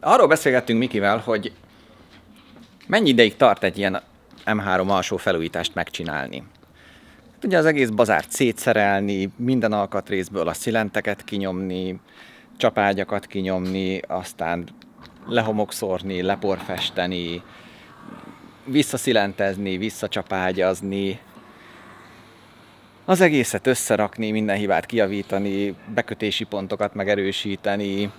Arról beszélgettünk Mikivel, hogy mennyi ideig tart egy ilyen M3 alsó felújítást megcsinálni. Ugye az egész bazárt szétszerelni, minden alkatrészből a szilenteket kinyomni, csapágyakat kinyomni, aztán lehomokszórni, leporfesteni, visszaszilentezni, visszacsapágyazni, az egészet összerakni, minden hibát kijavítani, bekötési pontokat megerősíteni,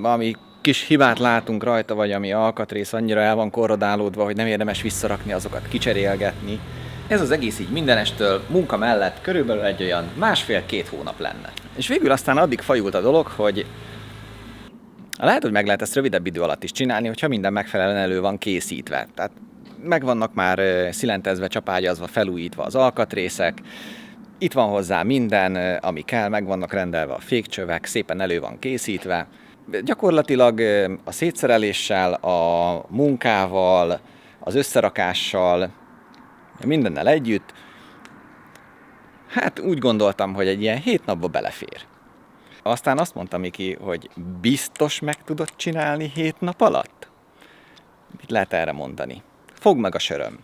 ami kis hibát látunk rajta, vagy ami alkatrész annyira el van korrodálódva, hogy nem érdemes visszarakni, azokat kicserélgetni. Ez az egész így mindenestől munka mellett körülbelül egy olyan 1,5-2 hónap lenne. És végül aztán addig fajult a dolog, hogy lehet, hogy meg lehet ezt rövidebb idő alatt is csinálni, hogyha minden megfelelően elő van készítve. Tehát megvannak már szilentezve, csapágyazva, felújítva az alkatrészek, itt van hozzá minden, ami kell, meg vannak rendelve a fékcsövek, szépen elő van készítve. Gyakorlatilag a szétszereléssel, a munkával, az összerakással, mindennel együtt, hát úgy gondoltam, hogy egy ilyen 7 napba belefér. Aztán azt mondta Miki, hogy biztos meg tudod csinálni 7 nap alatt? Mit lehet erre mondani? Fogd meg a söröm!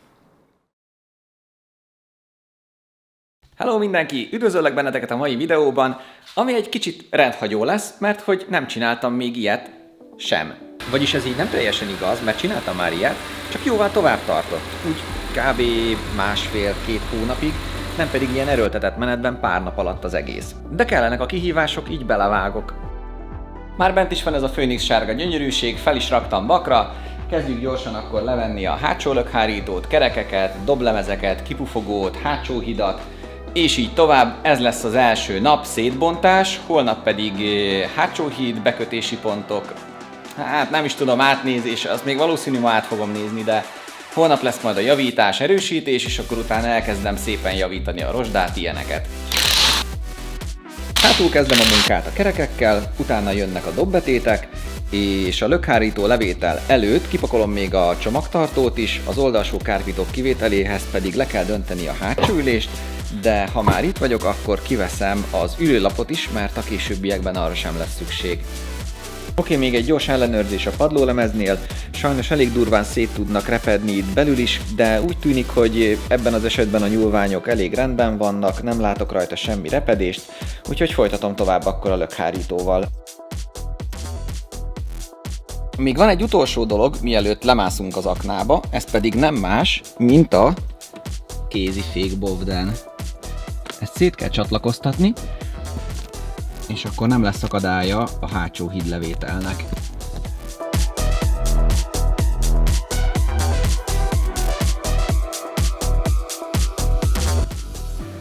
Hello mindenki! Üdvözöllek benneteket a mai videóban, ami egy kicsit rendhagyó lesz, mert hogy nem csináltam még ilyet sem. Vagyis ez így nem teljesen igaz, mert csináltam már ilyet, csak jóval tovább tartott. Úgy kb. 1,5-2 hónapig, nem pedig ilyen erőltetett menetben pár nap alatt az egész. De kellenek a kihívások, így belevágok. Már bent is van ez a főnix sárga gyönyörűség, fel is raktam bakra. Kezdjük gyorsan akkor levenni a hátsó lökhárítót, kerekeket, doblemezeket, kipufogót, hátsó hidat, és így tovább. Ez lesz az első nap, szétbontás, holnap pedig hátsó híd, bekötési pontok, hát nem is tudom, átnézés, azt még valószínű ma át fogom nézni, de holnap lesz majd a javítás, erősítés, és akkor utána elkezdem szépen javítani a rozsdát, ilyeneket. Hátul kezdem a munkát a kerekekkel, utána jönnek a dobbetétek, és a lökhárító levétel előtt kipakolom még a csomagtartót is, az oldalsó kárpitok kivételéhez pedig le kell dönteni a hátsó ülést, de ha már itt vagyok, akkor kiveszem az ülőlapot is, mert a későbbiekben arra sem lesz szükség. Oké, még egy gyors ellenőrzés a padlólemeznél, sajnos elég durván szét tudnak repedni itt belül is, de úgy tűnik, hogy ebben az esetben a nyúlványok elég rendben vannak, nem látok rajta semmi repedést, úgyhogy folytatom tovább akkor a lökhárítóval. Még van egy utolsó dolog, mielőtt lemászunk az aknába, ez pedig nem más, mint a kézifék bovden. Ezt szét kell csatlakoztatni, és akkor nem lesz akadálya a hátsó hídlevételnek.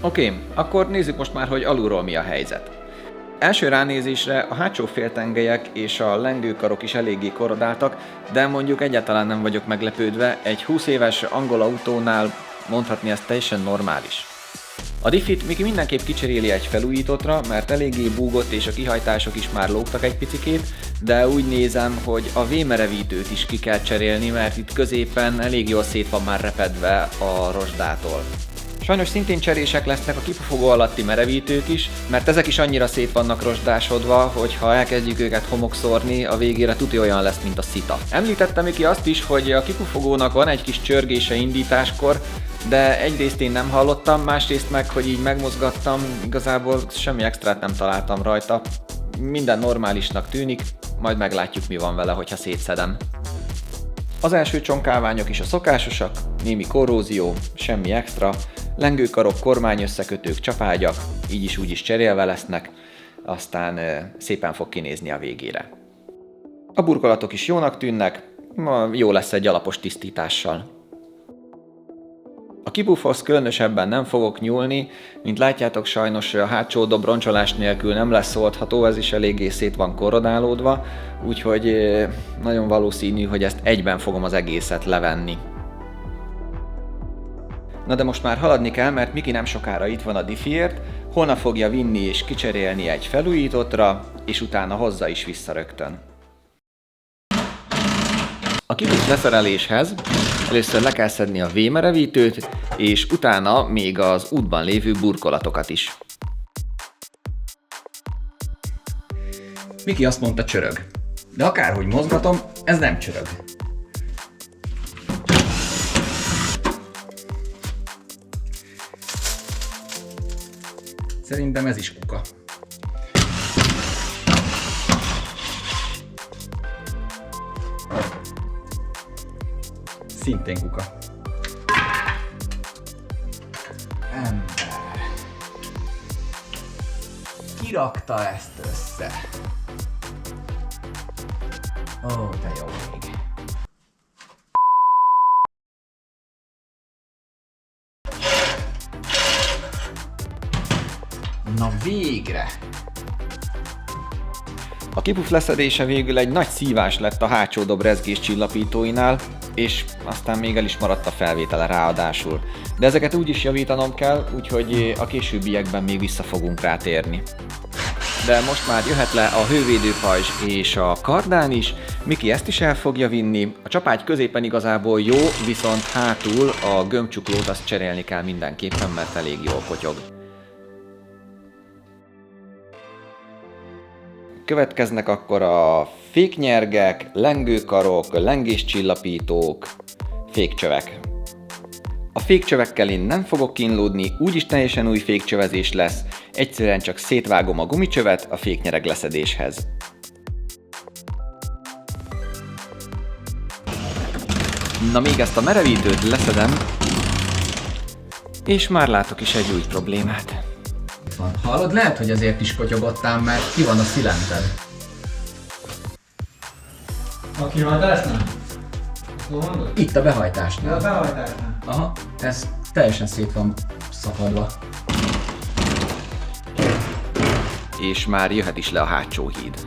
Oké, akkor nézzük most már, hogy alulról mi a helyzet. Első ránézésre a hátsó féltengelyek és a lengőkarok is eléggé korrodáltak, de mondjuk egyáltalán nem vagyok meglepődve, egy 20 éves angol autónál mondhatni ez teljesen normális. A diffit Miki mindenképp kicseréli egy felújítottra, mert eléggé búgott és a kihajtások is már lógtak egy picikét, de úgy nézem, hogy a V-merevítőt is ki kell cserélni, mert itt középen elég jól szét van már repedve a rozsdától. Sajnos szintén cserések lesznek a kipufogó alatti merevítők is, mert ezek is annyira szét vannak rozsdásodva, hogy ha elkezdjük őket homokszórni, a végére tuti olyan lesz, mint a szita. Említettem Miki azt is, hogy a kipufogónak van egy kis csörgése indításkor, de egyrészt én nem hallottam, másrészt meg, hogy így megmozgattam, igazából semmi extrát nem találtam rajta. Minden normálisnak tűnik, majd meglátjuk, mi van vele, hogyha szétszedem. Az első csonkálványok is a szokásosak, némi korrózió, semmi extra, lengőkarok, kormányösszekötők, csapágyak, így is úgy is cserélve lesznek, aztán szépen fog kinézni a végére. A burkolatok is jónak tűnnek, ma jó lesz egy alapos tisztítással. A kipufhoz különösebben nem fogok nyúlni, mint látjátok, sajnos a hátsó dob roncsolás nélkül nem lesz oldható, ez is eléggé szét van korrodálódva, úgyhogy nagyon valószínű, hogy ezt egyben fogom az egészet levenni. Na de most már haladni kell, mert Miki nem sokára itt van a diffiért, holnap fogja vinni és kicserélni egy felújítottra, és utána hozza is vissza rögtön. A kipuf leszereléshez először le kell szedni a V-merevítőt, és utána még az útban lévő burkolatokat is. Miki azt mondta, csörög. De akárhogy mozgatom, ez nem csörög. Szerintem ez is kuka. Szintén kuka. Ember. Ki rakta ezt össze? Ó, de jó még. Na végre! A kipuf leszedése végül egy nagy szívás lett a hátsó dob rezgés csillapítóinál, és aztán még el is maradt a felvétele ráadásul. De ezeket úgy is javítanom kell, úgyhogy a későbbiekben még vissza fogunk rátérni. De most már jöhet le a hővédőpajzs és a kardán is, Miki ezt is el fogja vinni. A csapágy középen igazából jó, viszont hátul a gömbcsuklót azt cserélni kell mindenképpen, mert elég jól potyog. Következnek akkor a féknyergek, lengőkarok, lengéscsillapítók, fékcsövek. A fékcsövekkel én nem fogok kínlódni, úgyis teljesen új fékcsövezés lesz, egyszerűen csak szétvágom a gumicsövet a féknyereg leszedéshez. Na még ezt a merevítőt leszedem, és már látok is egy új problémát. Hallod, lehet, hogy azért is kotyogottál, mert ki van a szilented. A kihajtásnál? Itt a behajtásnál. A behajtásnál? Aha, ez teljesen szét van szakadva. És már jöhet is le a hátsó híd.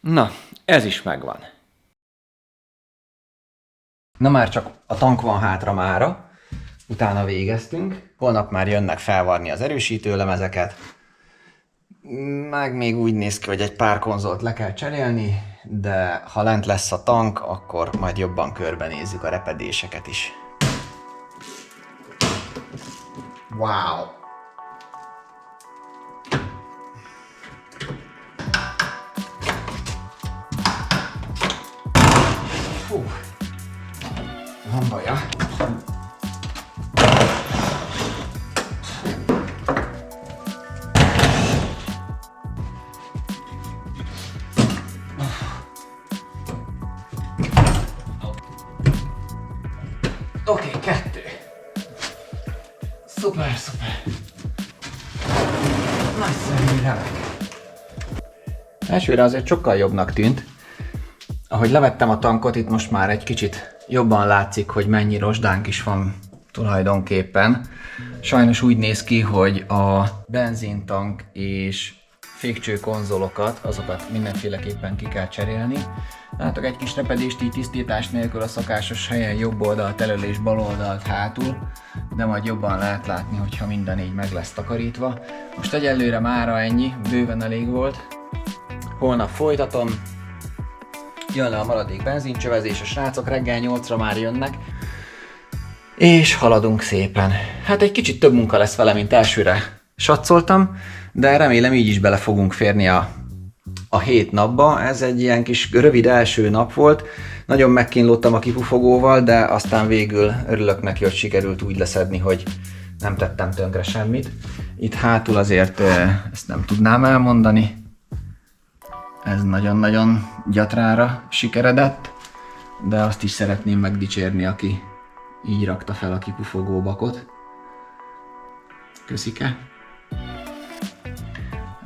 Na, ez is megvan. Na már csak a tank van hátra mára, utána végeztünk. Holnap már jönnek felvarni az erősítőlemezeket. Meg még úgy néz ki, hogy egy pár konzolt le kell cserélni, de ha lent lesz a tank, akkor majd jobban körbenézzük a repedéseket is. Wow! Fú, van baja. Oké, 2. Szuper, szuper. Nagyszerű, remek. Elsőre azért sokkal jobbnak tűnt. Ahogy levettem a tankot, itt most már egy kicsit jobban látszik, hogy mennyi rozsdánk is van tulajdonképpen. Sajnos úgy néz ki, hogy a benzintank és fékcső konzolokat, azokat mindenféleképpen ki kell cserélni. Látok egy kis repedést így tisztítás nélkül a szokásos helyen, jobb oldalt elől és bal oldalt hátul, de majd jobban lehet látni, hogyha minden így meg lesz takarítva. Most egyelőre mára ennyi, bőven elég volt. Holnap folytatom. Jön le a maradék benzincsövezés, a srácok reggel 8-ra már jönnek. És haladunk szépen. Hát egy kicsit több munka lesz vele, mint elsőre satszoltam, de remélem így is bele fogunk férni a 7 napba. Ez egy ilyen kis rövid első nap volt. Nagyon megkínlódtam a kipufogóval, de aztán végül örülök neki, hogy sikerült úgy leszedni, hogy nem tettem tönkre semmit. Itt hátul azért ezt nem tudnám elmondani. Ez nagyon-nagyon gyatrára sikeredett, de azt is szeretném megdicsérni, aki így rakta fel a kipufogó bakot. Köszike!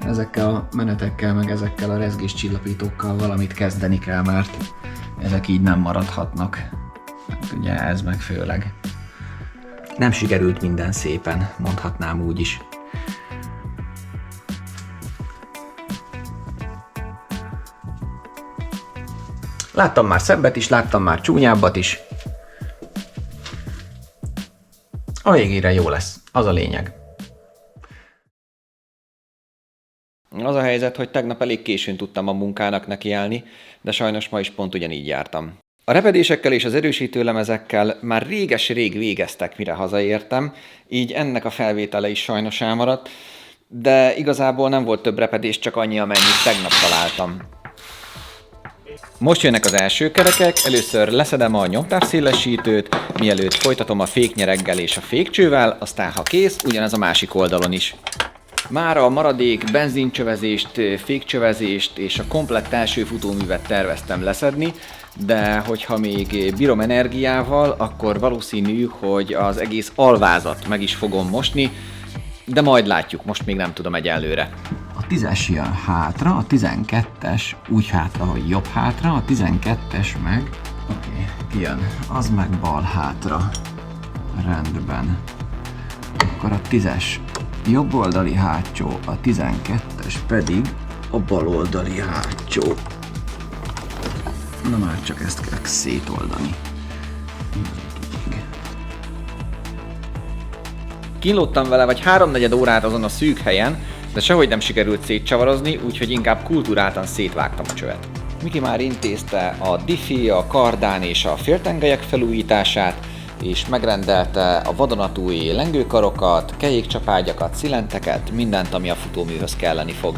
Ezekkel a menetekkel, meg ezekkel a rezgés csillapítókkal valamit kezdeni kell, mert ezek így nem maradhatnak. Hát ugye ez meg főleg. Nem sikerült minden szépen, mondhatnám úgy is. Láttam már szebbet is, láttam már csúnyábbat is. A végére jó lesz, az a lényeg. Az a helyzet, hogy tegnap elég későn tudtam a munkának nekiállni, de sajnos ma is pont ugyanígy jártam. A repedésekkel és az erősítőlemezekkel már réges-rég végeztek, mire hazaértem, így ennek a felvétele is sajnos elmaradt, de igazából nem volt több repedés, csak annyi, amennyit tegnap találtam. Most jönnek az első kerekek, először leszedem a nyomtávszélesítőt, mielőtt folytatom a féknyereggel és a fékcsővel, aztán ha kész, ugyanez a másik oldalon is. Mára a maradék benzincsövezést, fékcsövezést és a komplett első futóművet terveztem leszedni, de hogyha még bírom energiával, akkor valószínű, hogy az egész alvázat meg is fogom mosni, de majd látjuk, most még nem tudom egyelőre. A 10-es jön hátra, a 12-es úgy hátra, hogy jobb hátra, a 12-es meg... Oké, kijön, az meg bal hátra. Rendben. Akkor a 10-es jobb oldali hátsó, a 12-es pedig a bal oldali hátsó. Na már csak ezt kell szétoldani. Kínlódtam vele vagy 3-4 órát azon a szűk helyen, de sehogy nem sikerült szétcsavarozni, úgyhogy inkább kultúráltan szétvágtam a csövet. Miki már intézte a diffi, a kardán és a féltengelyek felújítását, és megrendelte a vadonatúj lengőkarokat, kerékcsapágyakat, szilenteket, mindent, ami a futóműhöz kelleni fog.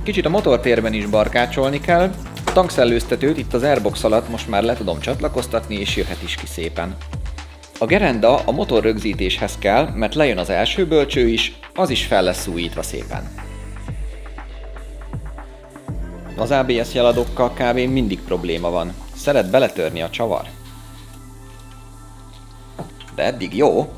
Kicsit a motortérben is barkácsolni kell, a tankszellőztetőt itt az airbox alatt most már le tudom csatlakoztatni, és jöhet is ki szépen. A gerenda a motor rögzítéshez kell, mert lejön az első bölcső is, az is fel lesz újítva szépen. Az ABS jeladokkal kb. Mindig probléma van. Szeret beletörni a csavar. De eddig jó.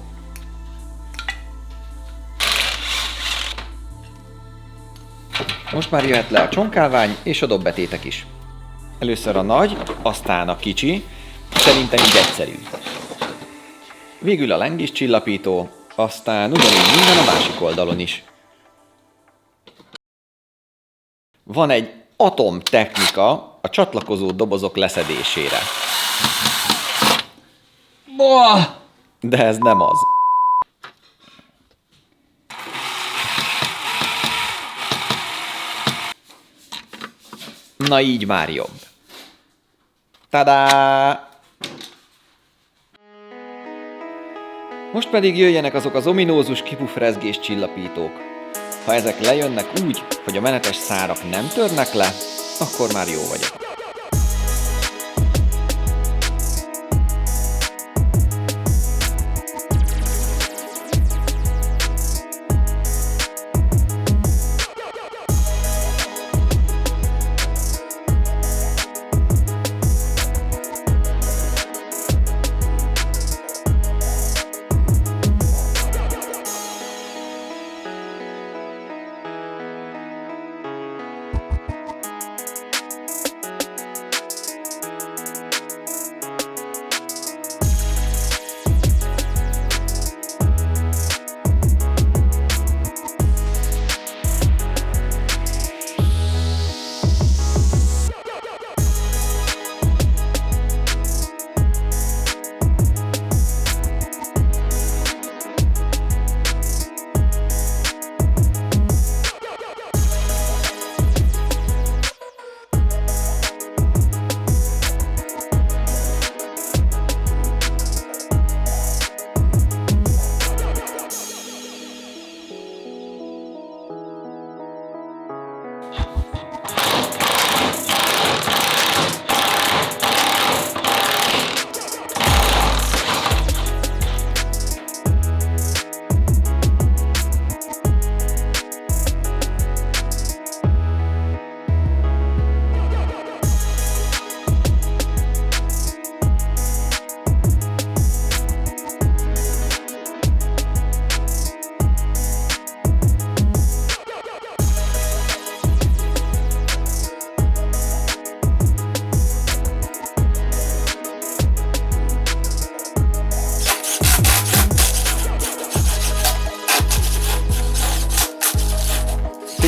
Most már jöhet le a csonkálvány és a dobbetétek is. Először a nagy, aztán a kicsi, szerintem így egyszerű. Végül a lengés csillapító, aztán ugyanígy minden a másik oldalon is. Van egy atomtechnika a csatlakozó dobozok leszedésére. De ez nem az. Na így már jobb. Tadá! Most pedig jöjjenek azok az ominózus kipufrezgés csillapítók. Ha ezek lejönnek úgy, hogy a menetes szárak nem törnek le, akkor már jó vagyok.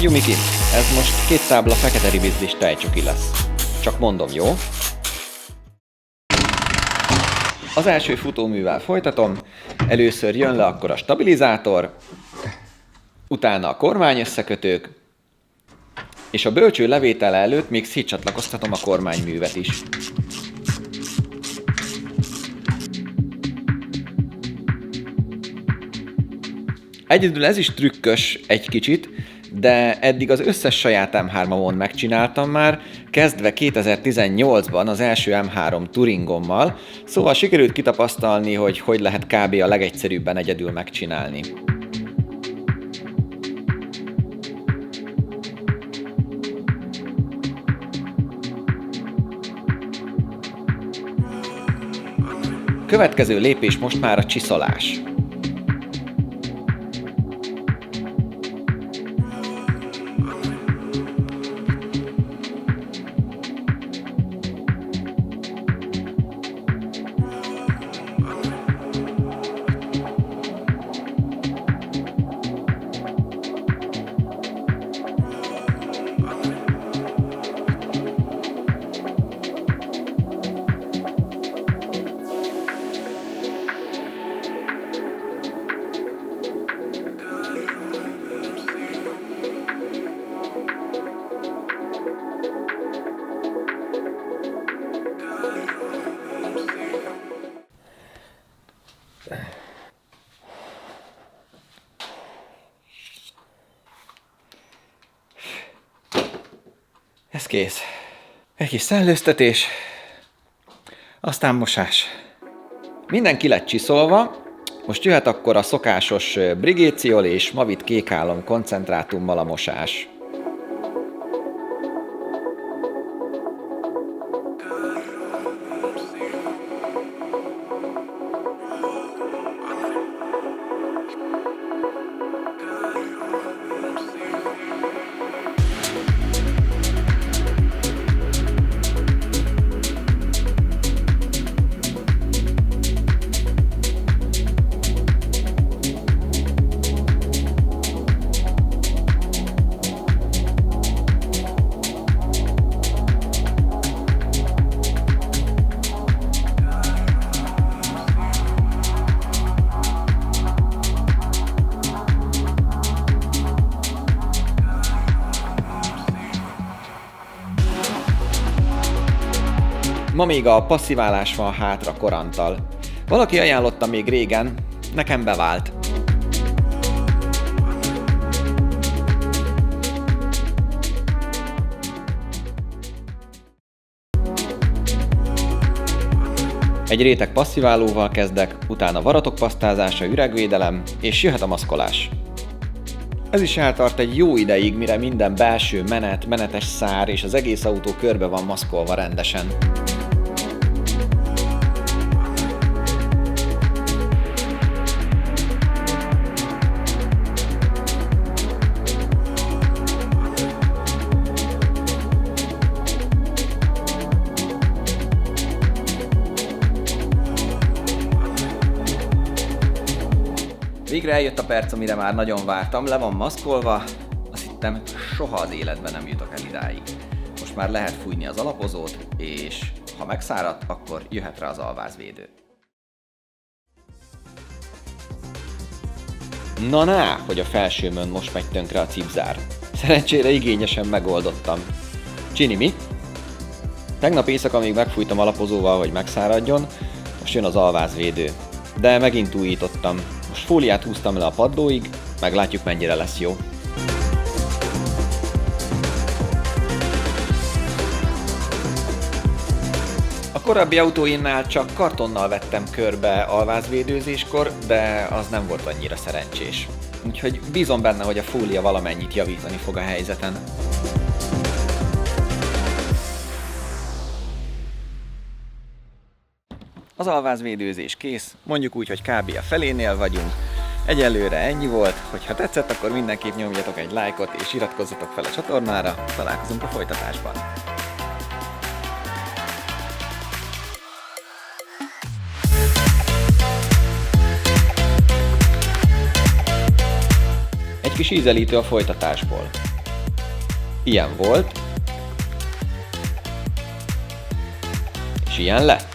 Figyelj, Miki, ez most 2 tábla fekete ribizlis tejcsoki lesz. Csak mondom, jó? Az első futóművel folytatom, először jön le akkor a stabilizátor, utána a kormányösszekötők, és a bölcső levétele előtt még szétcsatlakoztatom a kormányművet is. Egyedül ez is trükkös egy kicsit, de eddig az összes saját M3-amon megcsináltam már, kezdve 2018-ban az első M3 Touringommal, szóval sikerült kitapasztalni, hogy lehet kb. A legegyszerűbben egyedül megcsinálni. Következő lépés most már a csiszolás. Ez kész. Egy kis szellőztetés, aztán mosás. Minden ki lett csiszolva, most jöhet akkor a szokásos brigéciol és Mavit kékálom koncentrátummal a mosás. Ma még a passziválás van hátra koranttal. Valaki ajánlotta még régen, nekem bevált. Egy réteg passziválóval kezdek, utána varatokpasztázása, üregvédelem, és jöhet a maszkolás. Ez is eltart egy jó ideig, mire minden belső menetes szár és az egész autó körbe van maszkolva rendesen. Végre eljött a perc, amire már nagyon vártam, le van maszkolva, azt hittem, soha az életben nem jutok el idáig. Most már lehet fújni az alapozót, és ha megszáradt, akkor jöhet rá az alvázvédő. Na, hogy a felsőmön most megy tönkre a cipzár. Szerencsére igényesen megoldottam. Csini, mi? Tegnap éjszaka még megfújtam alapozóval, hogy megszáradjon, most jön az alvázvédő. De megint újítottam. Most fóliát húztam le a padlóig, meglátjuk mennyire lesz jó. A korábbi autóinnál csak kartonnal vettem körbe alvázvédőzéskor, de az nem volt annyira szerencsés. Úgyhogy bízom benne, hogy a fólia valamennyit javítani fog a helyzeten. Az alvázvédőzés kész, mondjuk úgy, hogy kb. A felénél vagyunk. Egyelőre ennyi volt, hogyha tetszett, akkor mindenképp nyomjatok egy lájkot és iratkozzatok fel a csatornára, találkozunk a folytatásban. Egy kis ízelítő a folytatásból. Ilyen volt, és ilyen lett.